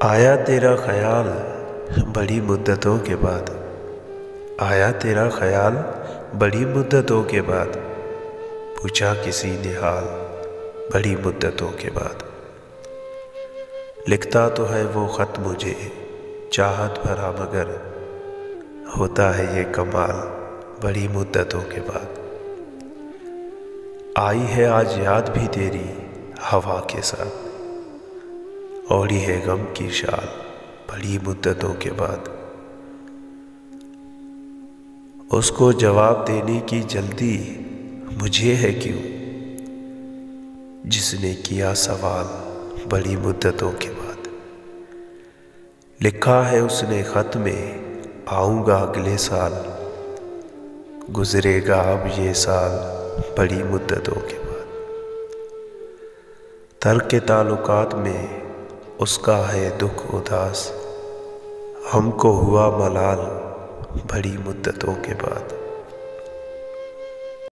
آیا تیرا خیال بڑی مدتوں کے بعد، آیا تیرا خیال بڑی مدتوں کے بعد، پوچھا کسی نے حال بڑی مدتوں کے بعد۔ لکھتا تو ہے وہ خط مجھے چاہت بھرا، مگر ہوتا ہے یہ کمال بڑی مدتوں کے بعد۔ آئی ہے آج یاد بھی تیری ہوا کے ساتھ، اوڑھی ہے غم کی شال بڑی مدتوں کے بعد۔ اس کو جواب دینے کی جلدی مجھے ہے کیوں، جس نے کیا سوال بڑی مدتوں کے بعد۔ لکھا ہے اس نے خط میں آؤں گا اگلے سال، گزرے گا اب یہ سال بڑی مدتوں کے بعد۔ ترک تعلقات میں اس کا ہے دکھ اداس، ہم کو ہوا ملال بڑی مدتوں کے بعد۔